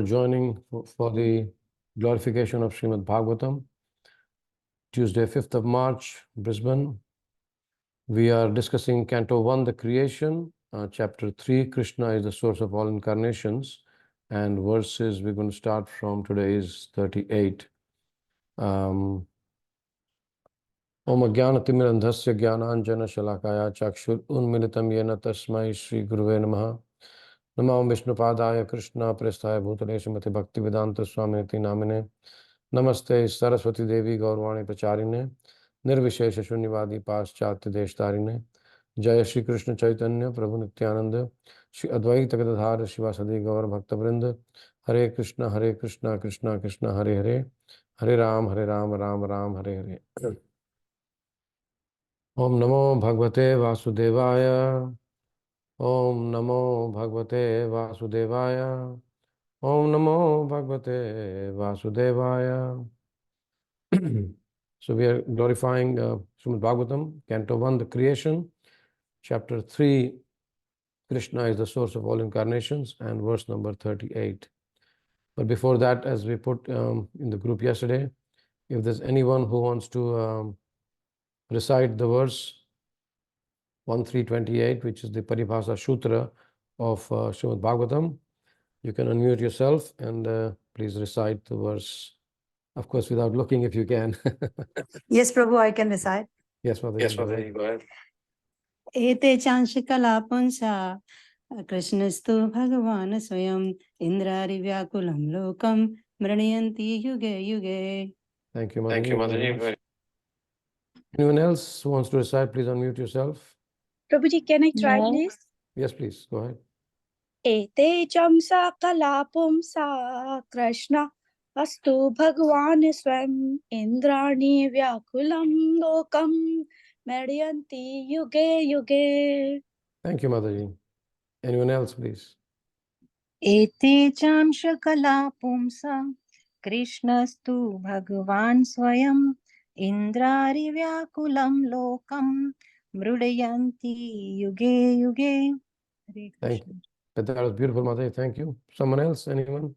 Joining for the glorification of Srīmad Bhāgavatam, Tuesday, 5th of March, Brisbane. We are discussing Canto 1, the creation, Chapter 3, Krishna is the source of all incarnations, and verses we're going to start from today is 38. Om Ajnanatimmirandhasya Jnananjana Shalakaya Chakshur Unmilitam Yena Tasmai Shri Guruve Namaha Namo Vishnupadaya Krishna Prasthaya Bhutale Srimati Bhaktivedanta Swaminiti Namine Namaste Saraswati Devi Gaurvani Pracharine Nirvishesha Shunyavadi Paschatya Deshtarine Jaya Shri Krishna Chaitanya Prabhu Nityananda Shri Advaita Gadadhara Shivasadi Gaur Bhakta Hare Krishna Krishna Krishna Hare Hare Hare Ram Ram Ram Hare Hare Om Namo Bhagavate Vasudevaya Om Namo Bhagavate Vasudevaya Om Namo Bhagavate Vasudevaya. So we are glorifying Srimad Bhagavatam, Canto 1, the creation, Chapter 3, Krishna is the source of all incarnations, and verse number 38. But before that, as we put in the group yesterday, if there's anyone who wants to recite the verse 1328, which is the Paribhasa Sutra of Srimad Bhagavatam, you can unmute yourself and please recite the verse. Of course, without looking, if you can. Yes, Prabhu, I can recite. Yes, Mother. Yes, Mother, go ahead. Ete chanshikala punsa Krishnastu Bhagavan Swayam Indrari Vyakulam Lokam Mraniyanti Yuge Yuge. Thank you, Mother. Thank you, Mother. Anyone else who wants to recite, please unmute yourself. Prabhuji, can I try, please? Yes, please. Go ahead. Ete chamsa kalapumsa Krishna astu Bhagwan swam Indrani vyakulam lokam Madhyanti yuge yuge. Thank you, Motherji. Anyone else, please? Ete chamshakala pumsa Krishnastu Bhagavan Swayam Indrari Vyakulam Lokam Mrudayanti Yuge Yuge. Thank you. That was beautiful, Mother. Thank you. Someone else? Anyone?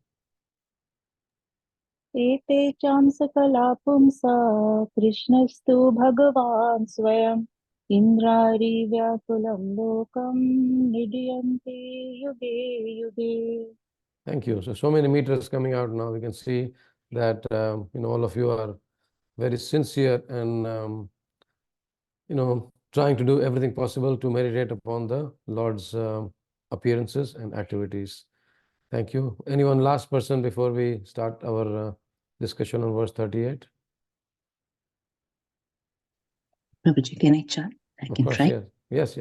Ete chamsa kalapumsa Krishnastu Bhagavan Swayam Indrari Vyakulam Lokam Nidyanti Yuge Yuge. Thank you. So many meters coming out now. We can see that all of you are very sincere and trying to do everything possible to meditate upon the Lord's appearances and activities. Thank you. Anyone last person before we start our discussion on verse 38? Prabhuji, can I chant? I can try. Yes.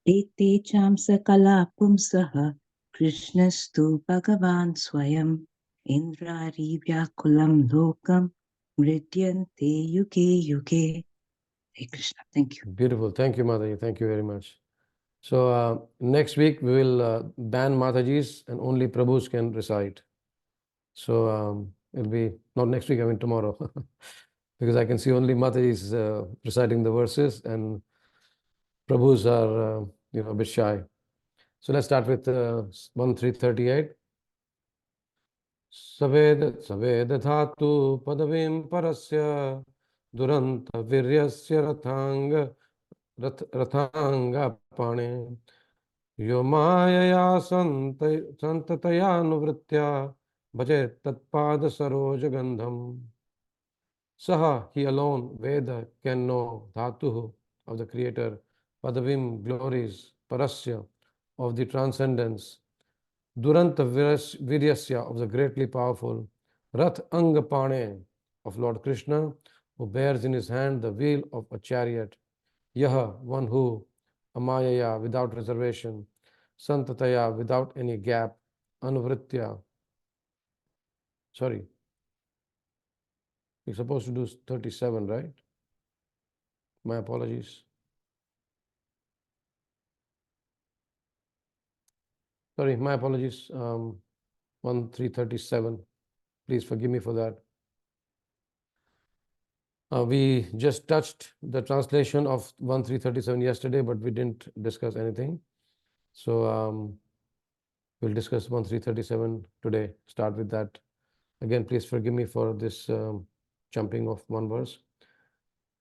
Ete chamsa kalapumsaha Krishnastu Bhagavan Swayam Indrari Vyakulam Lokam Mridyanti Yuge Yuge. Hey Krishna, thank you. Beautiful. Thank you, Mataji. Thank you very much. So next week we will ban Matajis and only Prabhus can recite. So it'll be not next week, I mean tomorrow. Because I can see only Matajis reciting the verses and Prabhus are a bit shy. So let's start with 1338. Saved dhatu padavim parasya duranta viryasya rathanga pane yomaya santataya nuvritya bhajet tatpada saroj gandham. Saha, he alone, Veda, can know dhatu of the creator, padavim, glories, parasya, of the transcendence, duranta viryasya, of the greatly powerful, rath angapane, of Lord Krishna, who bears in his hand the wheel of a chariot, yaha, one who, amayaya, without reservation, santataya, without any gap, anuvritya, sorry, you're supposed to do 37, right? My apologies. Sorry, my apologies. 1337. Please forgive me for that. We just touched the translation of 1337 yesterday, but we didn't discuss anything. So We'll discuss 1337 today. Start with that. Again, please forgive me for this jumping of one verse.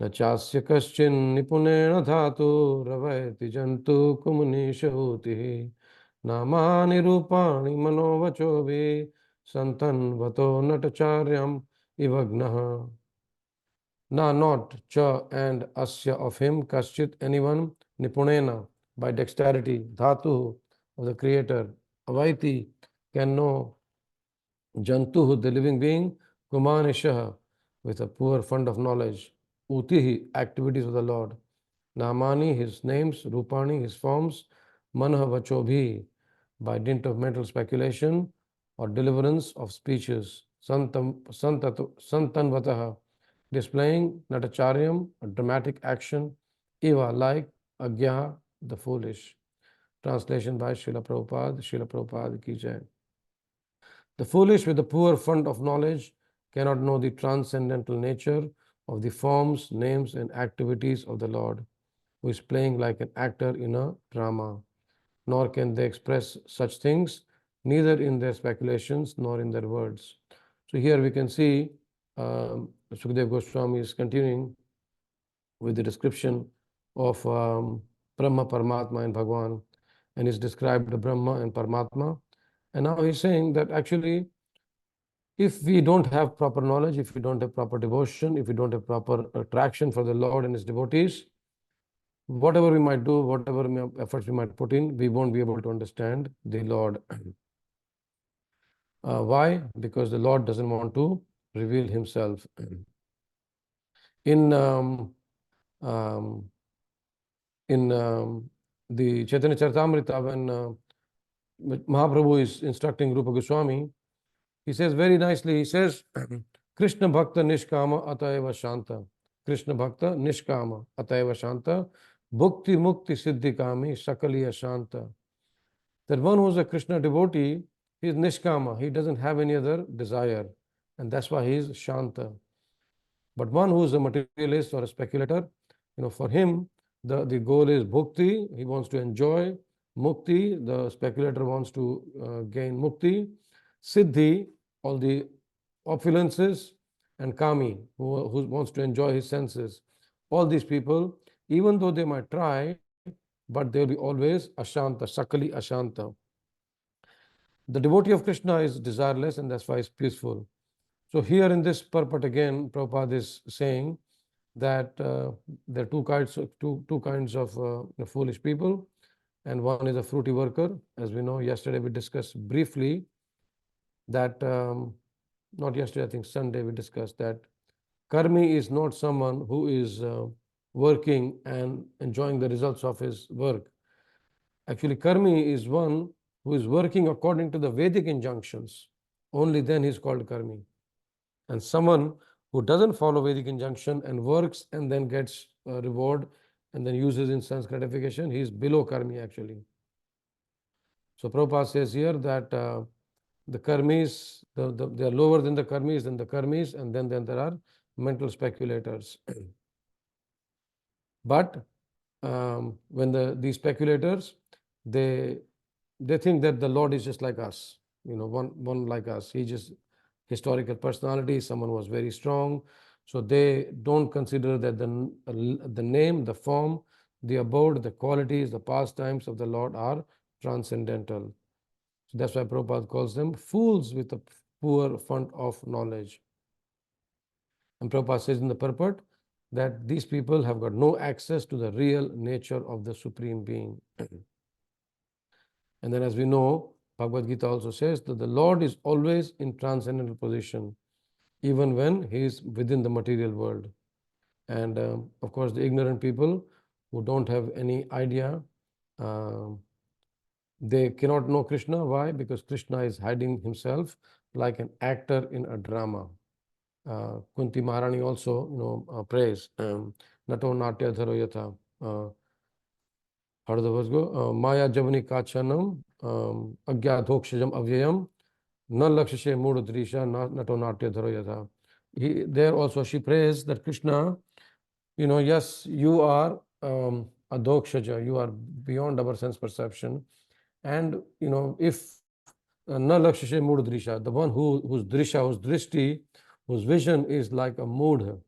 न चास्य कश्चिन् निपुणेन धातु रवयति जन्तु कुमुनीशहूतिः नामानि रूपाणि मनोवचोभिः सन्तन्वतो नटचार्यम् इवग्नः. Na, not cha and asya of him, kaschit anyone, nipunena by dexterity, dhatu of the creator, avaiti can know, jantuhu the living being, kumanishaha with a poor fund of knowledge, utihi activities of the Lord, namani his names, rupani his forms, manha vachobhi by dint of mental speculation or deliverance of speeches, santanvataha displaying natacharyam, a dramatic action, eva like agya, the foolish. Translation by Srila Prabhupada ki jai. The foolish with the poor fund of knowledge cannot know the transcendental nature of the forms, names and activities of the Lord, who is playing like an actor in a drama, nor can they express such things neither in their speculations nor in their words. So here we can see Sukadeva Goswami is continuing with the description of Brahma, Paramatma and Bhagwan, and he's described the Brahma and Paramatma. And now he's saying that actually, if we don't have proper knowledge, if we don't have proper devotion, if we don't have proper attraction for the Lord and His devotees, whatever we might do, whatever efforts we might put in, we won't be able to understand the Lord. Why? Because the Lord doesn't want to reveal Himself. In the Chaitanya Charitamrita, when Mahaprabhu is instructing Rupa Goswami, he says very nicely, he says, Krishna Bhakta Nishkama Atayava Shanta. Krishna Bhakta Nishkama Atayava Shanta. Bhukti Mukti Siddhi Kami Sakaliya Shanta. That one who is a Krishna devotee, he is Nishkama. He doesn't have any other desire. And that's why he is Shanta. But one who is a materialist or a speculator, for him, the goal is bhukti. He wants to enjoy mukti. The speculator wants to gain mukti. Siddhi, all the opulences, and kami, who wants to enjoy his senses. All these people, even though they might try, but they will be always ashanta, sakali ashanta. The devotee of Krishna is desireless, and that's why he's peaceful. So here in this purport again, Prabhupada is saying that there are two kinds of foolish people, and one is a fruity worker. As we know, yesterday we discussed briefly that, not yesterday, I think Sunday we discussed that karmi is not someone who is working and enjoying the results of his work. Actually, karmi is one who is working according to the Vedic injunctions. Only then he is called karmi. And someone who doesn't follow Vedic injunction and works and then gets a reward and then uses in sense gratification, he is below karmi actually. So Prabhupada says here that the karmis, they are lower than the karmis, and then there are mental speculators. But when these speculators, they think that the Lord is just like us, one like us. He just historical personality, someone was very strong. So they don't consider that the name, the form, the abode, the qualities, the pastimes of the Lord are transcendental. So that's why Prabhupada calls them fools with a poor fund of knowledge. And Prabhupada says in the purport that these people have got no access to the real nature of the Supreme Being. And then as we know, Bhagavad Gita also says that the Lord is always in transcendental position, even when he is within the material world. And of course, the ignorant people who don't have any idea, they cannot know Krishna. Why? Because Krishna is hiding himself like an actor in a drama. Kunti Maharani also, prays, Nato Natya Dharo Yatha. How does the verse go? Maya Javani Kachanam, Agya Dhokshajam Avyayam, Na Lakshashe Mudadrisha, Nato Natya Dharo Yatha. There also she prays that Krishna, yes, you are a Dokshaja, you are beyond our sense perception. And, if na lakshashe mood drisha, the one whose drisha, whose drishti, whose vision is like a mood.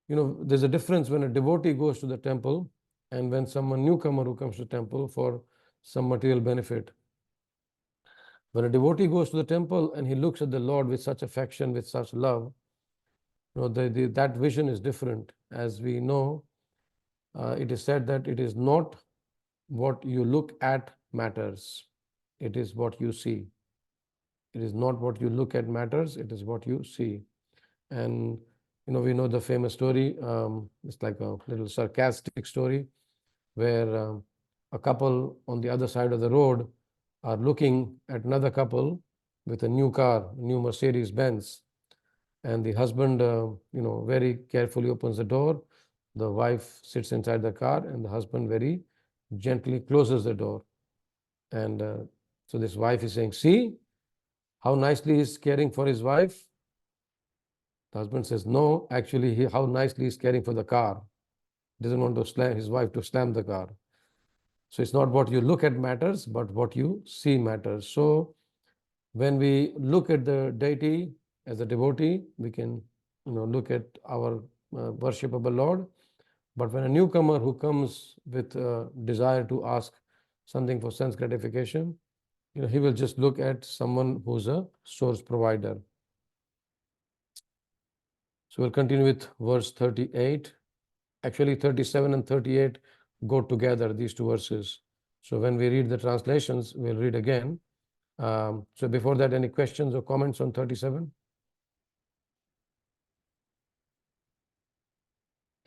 You know, there's a difference when a devotee goes to the temple and when someone newcomer who comes to the temple for some material benefit. When a devotee goes to the temple and he looks at the Lord with such affection, with such love, you know, that vision is different. As we know, it is said that it is not what you look at matters, it is what you see. It is not what you look at matters, it is what you see. And you know, we know the famous story, it's like a little sarcastic story, where a couple on the other side of the road are looking at another couple with a new car, new Mercedes Benz. And the husband, you know, very carefully opens the door. The wife sits inside the car, and the husband very gently closes the door. And so this wife is saying, see how nicely he's caring for his wife. The husband says, no, actually, how nicely he's caring for the car. He doesn't want to slam his wife to slam the car. So it's not what you look at matters, but what you see matters. So when we look at the deity as a devotee, we can, you know, look at our worshipable Lord. But when a newcomer who comes with a desire to ask something for sense gratification, you know, he will just look at someone who's a source provider. So we'll continue with verse 38. Actually, 37 and 38 go together, these two verses. So when we read the translations, we'll read again. So before that, any questions or comments on 37?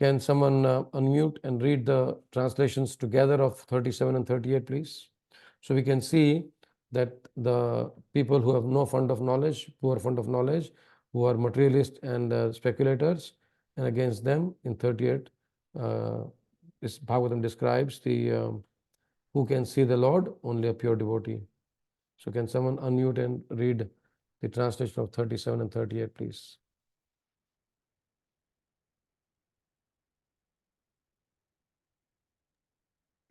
Can someone unmute and read the translations together of 37 and 38, please? So we can see that the people who have no fund of knowledge, poor fund of knowledge, who are materialists and speculators, and against them in 38, this Bhagavatam describes the who can see the Lord? Only a pure devotee. So can someone unmute and read the translation of 37 and 38, please?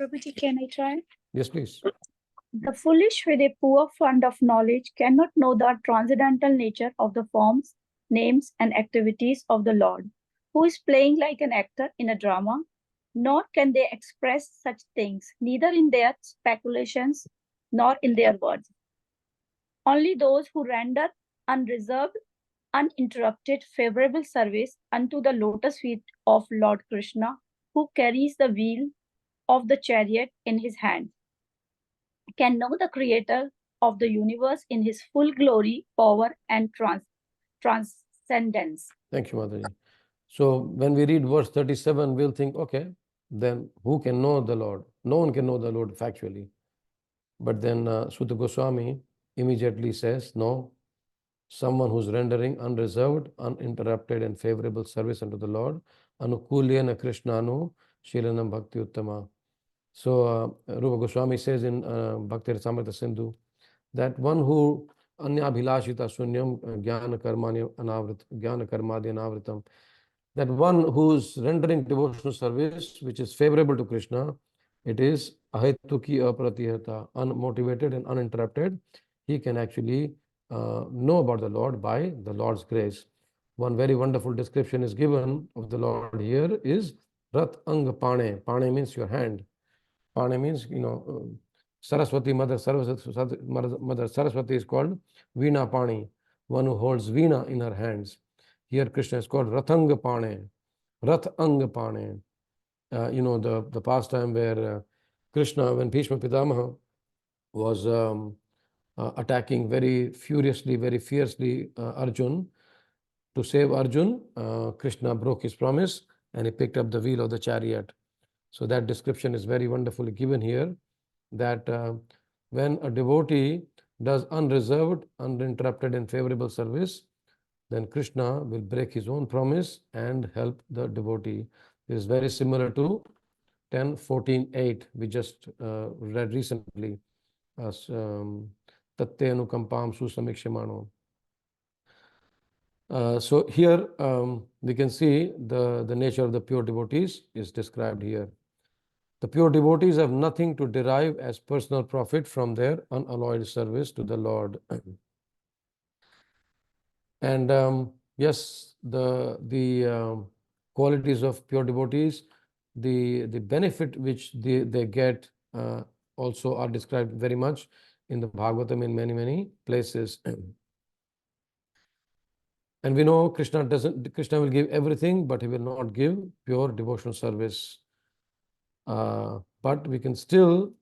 Prabhuji, can I try? Yes, please. The foolish with a poor fund of knowledge cannot know the transcendental nature of the forms, names, and activities of the Lord, who is playing like an actor in a drama, nor can they express such things, neither in their speculations nor in their words. Only those who render unreserved, uninterrupted, favorable service unto the lotus feet of Lord Krishna, who carries the wheel of the chariot in his hand, can know the creator of the universe in his full glory, power, and transcendence. Thank you, Mataji. So when we read verse 37, we'll think, okay, then who can know the Lord? No one can know the Lord factually. But then Sutta Goswami immediately says, no, someone who's rendering unreserved, uninterrupted, and favorable service unto the Lord, anukulyana krishnanu shilanam bhakti uttama. So Rupa Goswami says in Bhakti Rasamrita Sindhu that one who anyabhilashita sunyam jnana karmadi anavritam, that one who's rendering devotional service which is favorable to Krishna, it is ahetuki apratihata, unmotivated and uninterrupted. He can actually know about the Lord by the Lord's grace. One very wonderful description is given of the Lord here is Rat Ang Pane. Pane means your hand. Pane means, you know, Saraswati, Mother Saraswati is called Veena Pani, one who holds Veena in her hands. Here Krishna is called Rathanga Pane, Rath Anga Pane. You know, the pastime where Krishna, when Bhishma Pitamaha was attacking very furiously, very fiercely Arjun, to save Arjun, Krishna broke his promise and he picked up the wheel of the chariot. So that description is very wonderfully given here, that when a devotee does unreserved, uninterrupted and favorable service, then Krishna will break his own promise and help the devotee. This is very similar to 10:14:8 we just read recently. Tatte anukampam susamikshemano. So here we can see the nature of the pure devotees is described here. The pure devotees have nothing to derive as personal profit from their unalloyed service to the Lord. And yes, the qualities of pure devotees, the benefit which they get also are described very much in the Bhāgavatam in many places. And we know Krishna will give everything, but he will not give pure devotional service. But we can still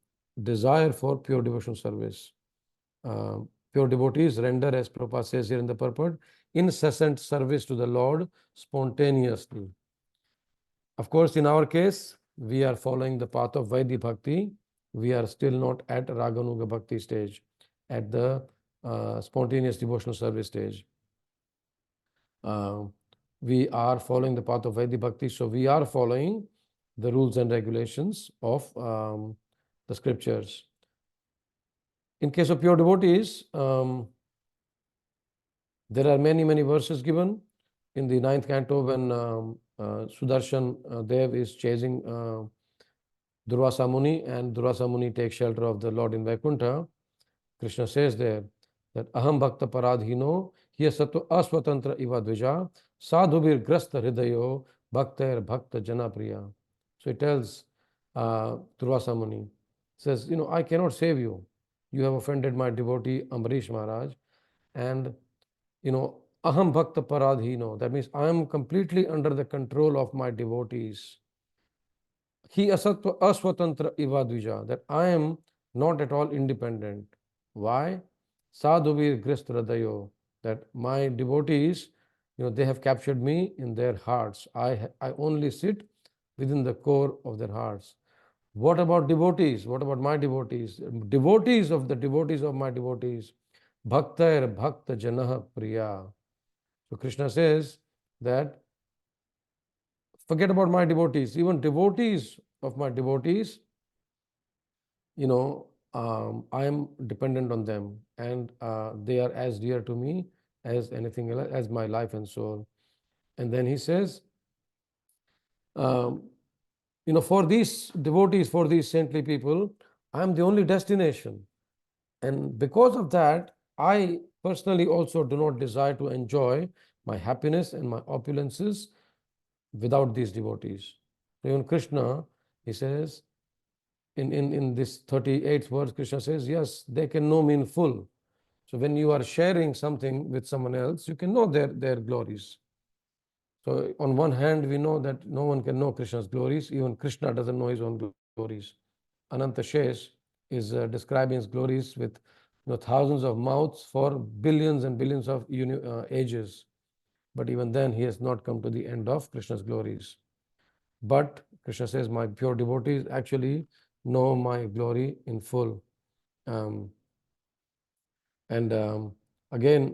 desire for pure devotional service. Pure devotees render, as Prabhupada says here in the purport, incessant service to the Lord spontaneously. Of course, in our case, we are following the path of Vaidhi Bhakti. We are still not at Raganuga Bhakti stage, at the spontaneous devotional service stage. We are following the path of Vaidhi Bhakti, so we are following the rules and regulations of the scriptures. In case of pure devotees, there are many verses given. In the 9th canto, when Sudarshan Dev is chasing Durvasa Muni, and Durvasa Muni takes shelter of the Lord in Vaikuntha, Krishna says there that Aham Bhakta Paradhino Hiya Sattva Aswatantra Iva Dvija Sadhubir Grasta Hridayo Bhaktair Bhakta Janapriya. So he tells Durvasa Muni, says, I cannot save you. You have offended my devotee Ambarish Maharaj, and Aham Bhakta Paradhino, that means I am completely under the control of my devotees. He asatva aswatantra iva dvija, that I am not at all independent. Why? Sadhuvir grist radayo, that my devotees, they have captured me in their hearts. I only sit within the core of their hearts. What about devotees? What about my devotees? Devotees of the devotees of my devotees. Bhaktair bhakta janah priya. So Krishna says that forget about my devotees, even devotees of my devotees, I am dependent on them, and they are as dear to me as anything else, as my life and soul. And then he says, for these devotees, for these saintly people, I am the only destination. And because of that, I personally also do not desire to enjoy my happiness and my opulences without these devotees. Even Krishna, he says, in this 38th verse, Krishna says, yes, they can know me in full. So when you are sharing something with someone else, you can know their glories. So on one hand, we know that no one can know Krishna's glories. Even Krishna doesn't know his own glories. Ananta Shesh is describing his glories with thousands of mouths for billions and billions of ages. But even then, he has not come to the end of Krishna's glories. But Krishna says, my pure devotees actually know my glory in full. Again,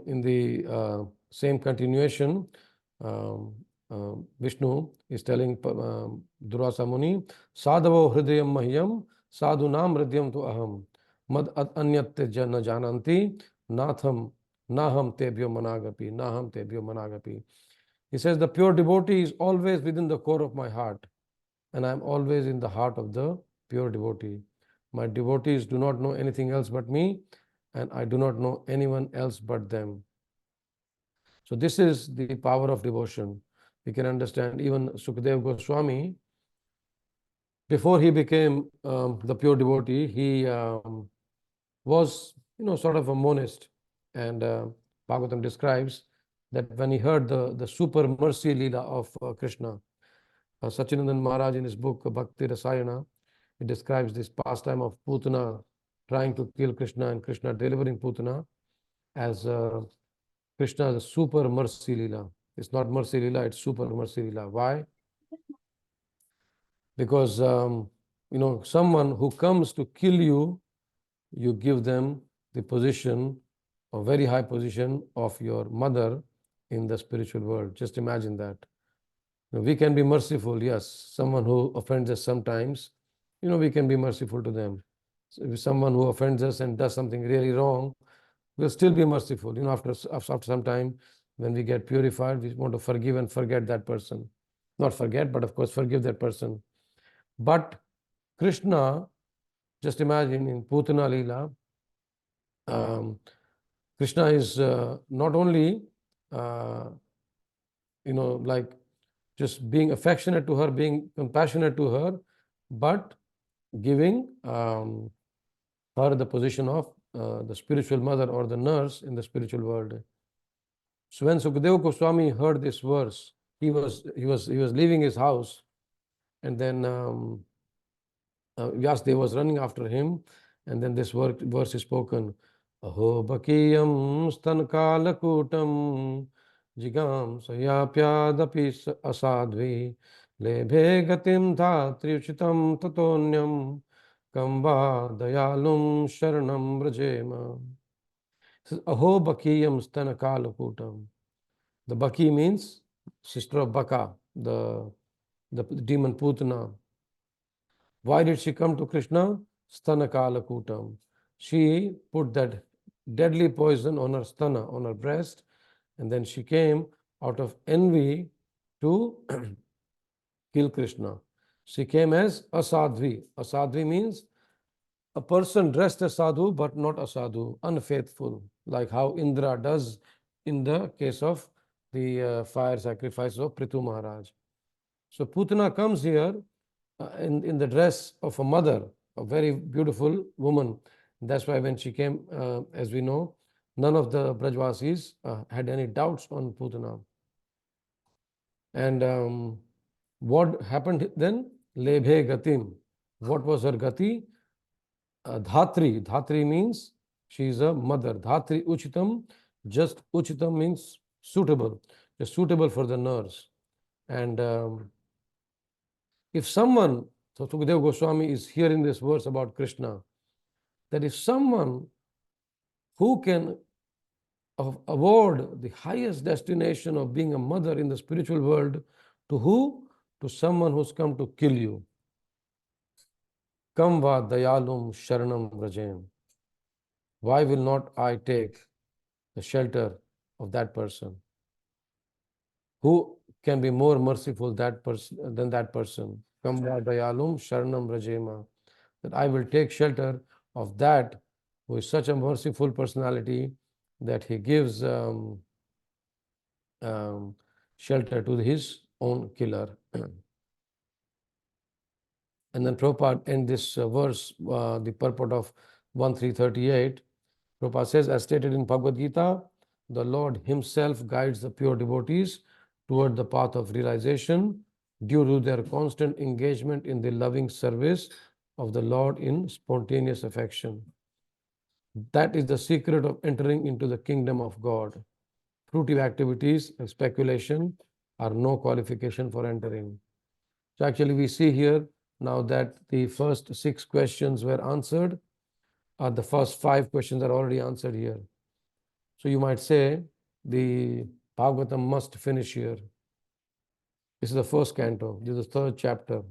in the same continuation, Vishnu is telling Durvasa Muni, Sadhavo hridayam mahyam, sadhunam hridayam tu aham, mad anyat jana jananti, naham tebhyo managapi. He says, the pure devotee is always within the core of my heart, and I am always in the heart of the pure devotee. My devotees do not know anything else but me, and I do not know anyone else but them. So this is the power of devotion. We can understand even Sukadeva Goswami, before he became the pure devotee, he was sort of a monist. And Bhagavatam describes that when he heard the super mercy lila of Krishna, Sachinandan Maharaj in his book Bhakti Rasayana, he describes this pastime of Putana trying to kill Krishna and Krishna delivering Putana as Krishna's super mercy lila. It's not mercy lila, it's super mercy lila. Why? Because someone who comes to kill you, you give them the position, a very high position of your mother in the spiritual world. Just imagine that. We can be merciful, yes. Someone who offends us sometimes, we can be merciful to them. So if someone who offends us and does something really wrong, we'll still be merciful. After some time, when we get purified, we want to forgive and forget that person. Not forget, but of course forgive that person. But Krishna, just imagine in Putana Leela, Krishna is not only, like just being affectionate to her, being compassionate to her, but giving her the position of the spiritual mother or the nurse in the spiritual world. So when Sukadeva Goswami heard this verse, he was leaving his house, and then Vyasdeva was running after him, and then this verse is spoken. Aho bakiyam stankalakutam jigam sayapyadapi asadvi lebhe gatim dhatriuchitam tatonyam kamba dayalum sharanam brajema. Aho bakiyam stankalakutam. The Baki means sister of Baka, the demon Putana. Why did she come to Krishna? Stanakala Kutam. She put that deadly poison on her stana, on her breast, and then she came out of envy to kill Krishna. She came as Asadvi. Asadvi means a person dressed as sadhu but not a sadhu, unfaithful, like how Indra does in the case of the fire sacrifice of Prithu Maharaj. So Putana comes here in the dress of a mother, a very beautiful woman. That's why when she came, as we know, none of the Brajvasis had any doubts on Putana. And what happened then? Lebhe gatim. What was her gati? Dhatri. Dhatri means she is a mother. Dhatri uchitam. Just uchitam means suitable. Just suitable for the nurse. And if someone, so Sukadeva Goswami is hearing this verse about Krishna, that if someone who can award the highest destination of being a mother in the spiritual world, to who? To someone who's come to kill you. Kam va dayalum sharanam rajem. Why will not I take the shelter of that person? Who can be more merciful than that person? Kam va dayalum sharanam rajema. That I will take shelter of that who is such a merciful personality that he gives shelter to his own killer. And then Prabhupada in this verse, the purport of 1338, Prabhupada says, as stated in Bhagavad Gita, the Lord himself guides the pure devotees toward the path of realization due to their constant engagement in the loving service of the Lord in spontaneous affection. That is the secret of entering into the kingdom of God. Fruitive activities and speculation are no qualification for entering. So actually we see here now that the first 6 questions were answered, the first 5 questions are already answered here. So you might say the Bhāgavatam must finish here. This is the first canto, this is the 3rd chapter,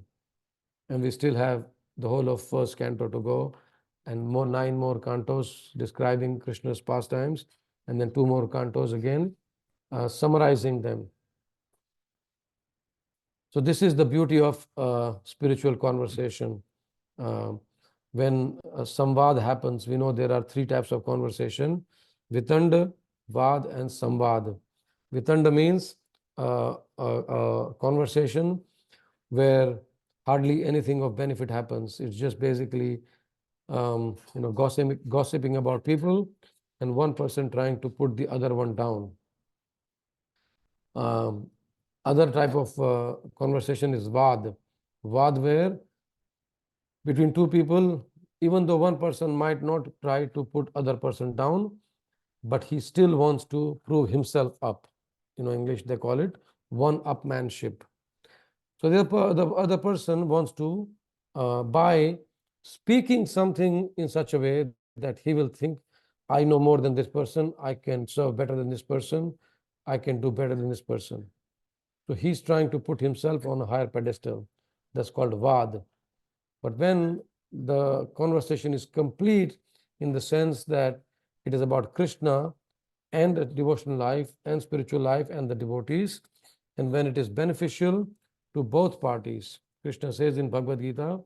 and we still have the whole of 1st canto to go, and 9 more cantos describing Krishna's pastimes, and then 2 more cantos again summarizing them. So this is the beauty of spiritual conversation. When a samvad happens, we know there are 3 types of conversation: Vitanda, Vad, and Samvad. Vitanda means a conversation where hardly anything of benefit happens. It's just basically gossiping about people and one person trying to put the other one down. Other type of conversation is Vad. Vad where between 2 people, even though one person might not try to put other person down, but he still wants to prove himself up. English they call it one-upmanship. So the other person wants to, by speaking something in such a way that he will think, I know more than this person, I can serve better than this person, I can do better than this person. So he's trying to put himself on a higher pedestal. That's called Vad. But when the conversation is complete in the sense that it is about Krishna and the devotional life and spiritual life and the devotees, and when it is beneficial to both parties, Krishna says in Bhagavad Gita,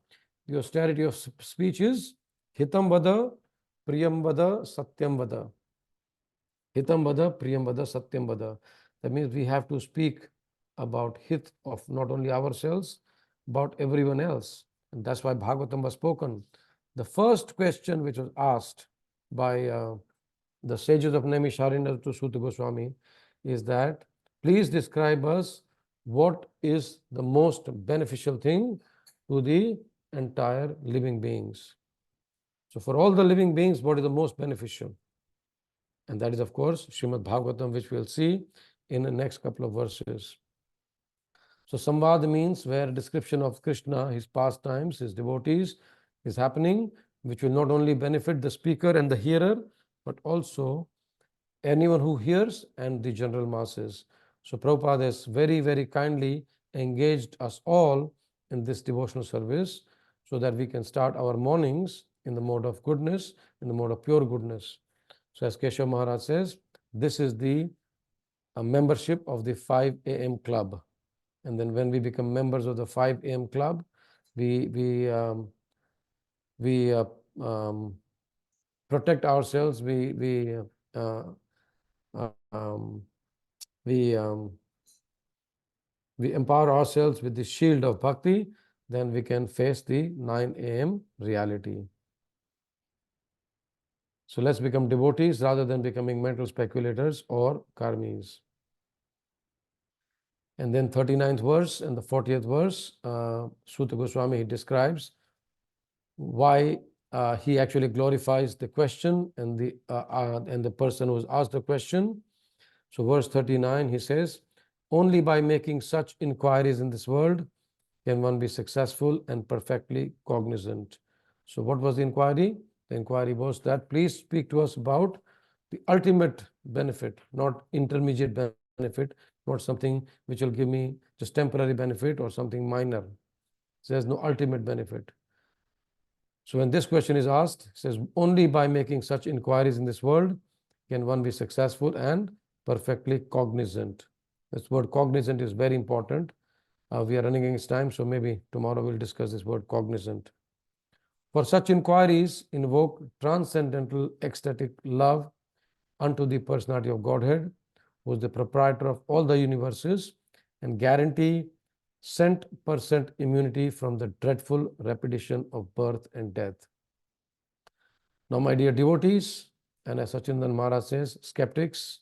the austerity of speech is hitam vada, priyam vada, satyam vada. Hitam vada, priyam vada, satyam vada. That means we have to speak about hit of not only ourselves, but everyone else. And that's why Bhagavatam was spoken. The first question which was asked by the sages of Naimisharanya to Suta Goswami is that, please describe us what is the most beneficial thing to the entire living beings. So for all the living beings, what is the most beneficial? And that is, of course, Srīmad Bhāgavatam, which we'll see in the next couple of verses. So Samvad means where a description of Krishna, his pastimes, his devotees is happening, which will not only benefit the speaker and the hearer, but also anyone who hears and the general masses. So Prabhupada has very, very kindly engaged us all in this devotional service so that we can start our mornings in the mode of goodness, in the mode of pure goodness. So as Keshav Maharaj says, this is the membership of the 5 a.m. club. And then when we become members of the 5 a.m. club, we protect ourselves, we empower ourselves with the shield of bhakti, then we can face the 9 a.m. reality. So let's become devotees rather than becoming mental speculators or karmis. And then 39th verse and the 40th verse, Suta Goswami describes why he actually glorifies the question and the person who has asked the question. So verse 39, he says, only by making such inquiries in this world can one be successful and perfectly cognizant. So what was the inquiry? The inquiry was that, please speak to us about the ultimate benefit, not intermediate benefit, not something which will give me just temporary benefit or something minor. So there's no ultimate benefit. So when this question is asked, it says, only by making such inquiries in this world can one be successful and perfectly cognizant. This word cognizant is very important. We are running against time, so maybe tomorrow we'll discuss this word cognizant. For such inquiries invoke transcendental ecstatic love unto the personality of Godhead, who is the proprietor of all the universes, and guarantee 100% immunity from the dreadful repetition of birth and death. Now, my dear devotees, and as Sachindan Maharaj says, skeptics,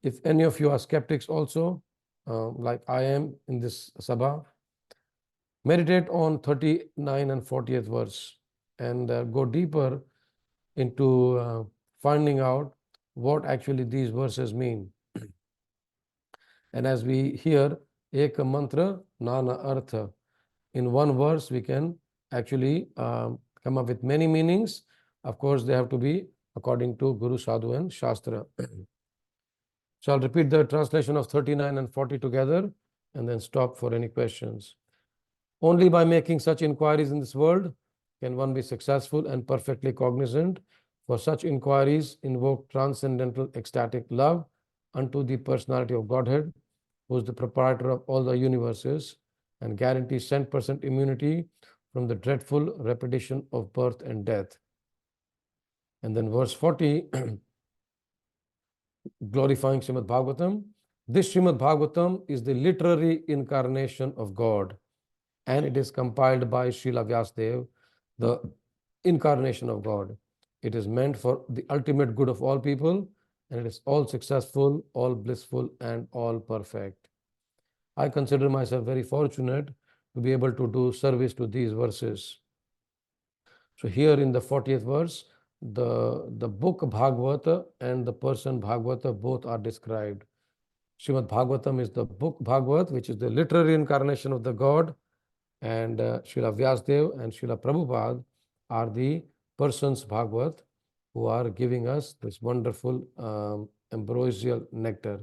if any of you are skeptics also, like I am in this sabha, meditate on 39 and 40th verse and go deeper into finding out what actually these verses mean. And as we hear, Eka mantra, nana artha. In one verse, we can actually come up with many meanings. Of course, they have to be according to Guru, Sadhu and Shastra. So I'll repeat the translation of 39 and 40 together and then stop for any questions. Only by making such inquiries in this world can one be successful and perfectly cognizant. For such inquiries invoke transcendental ecstatic love unto the personality of Godhead, who is the proprietor of all the universes, and guarantees 100% immunity from the dreadful repetition of birth and death. And then verse 40, glorifying Srīmad Bhāgavatam. This Srīmad Bhāgavatam is the literary incarnation of God, and it is compiled by Srila Vyasadeva, the incarnation of God. It is meant for the ultimate good of all people, and it is all successful, all blissful, and all perfect. I consider myself very fortunate to be able to do service to these verses. So here in the 40th verse, the book Bhagavata and the person Bhagavata both are described. Srīmad Bhāgavatam is the book Bhagavat, which is the literary incarnation of the God, and Srila Vyasadeva and Srila Prabhupada are the persons Bhagavat who are giving us this wonderful ambrosial nectar.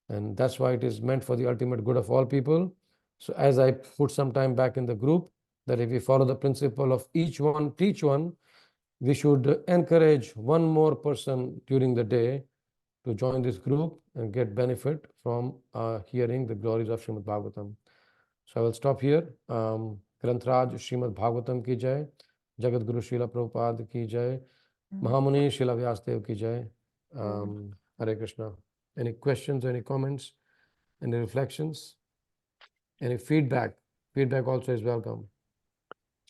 And that's why it is meant for the ultimate good of all people. So as I put some time back in the group, that if we follow the principle of each one, teach one, we should encourage one more person during the day to join this group and get benefit from hearing the glories of Srīmad Bhāgavatam. So I will stop here. Krsna ग्रंथराज Shrimad Bhagavatam की जय, जगत गुरु श्रीला प्रभुपाद की जय, Mahamuni Srila Vyasdev ki jai. Hare Krishna. Any questions, any comments, any reflections, any feedback? Feedback also is welcome.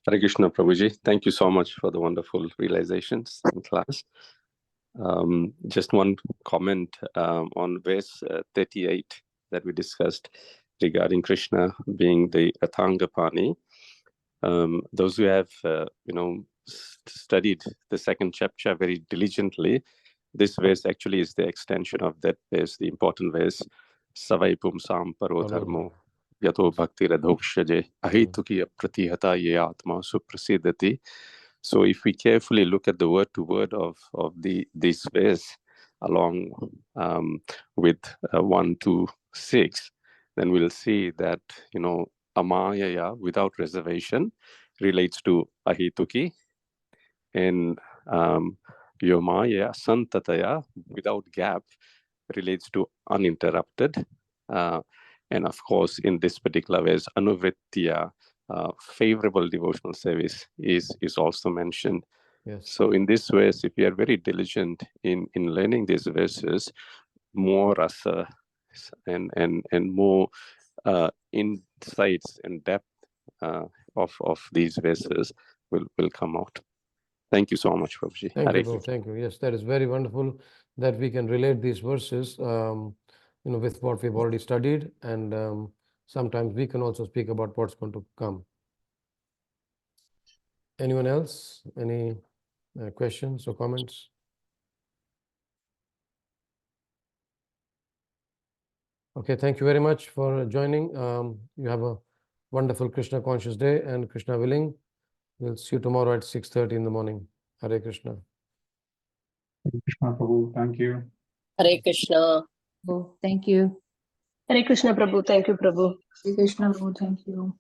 Hare Krishna, Prabhuji. Thank you so much for the wonderful realizations in class. Just one comment on verse 38 that we discussed regarding Krishna being the Athangapani. Those who have, studied the second chapter very diligently, this verse actually is the extension of that verse, the important verse, Savai Pumsam Paro Dharmo Yato Bhakti Radhokshaje Ahituki Pratihata Ye Atma Suprasidati. So if we carefully look at the word to word of this verse along with 1 to 6, then we'll see that, Amayaya without reservation relates to Ahituki, and Yomaya Santataya without gap relates to uninterrupted. And of course, in this particular verse, Anuvrittiya, favorable devotional service is also mentioned. Yes. So in this verse, if you are very diligent in learning these verses, more rasa and more insights and depth of these verses will come out. Thank you so much, Prabhuji. Thank you, Prabhu. Thank you. Yes, that is very wonderful that we can relate these verses, with what we've already studied, and sometimes we can also speak about what's going to come. Anyone else? Any questions or comments? Okay, thank you very much for joining. You have a wonderful Krishna conscious day, and Krishna willing, we'll see you tomorrow at 6:30 in the morning. Hare Krishna. Hare Krishna, Prabhu. Thank you. Hare Krishna. Oh, thank you. Hare Krishna, Prabhu. Thank you, Prabhu. Hare Krishna, Prabhu. Thank you.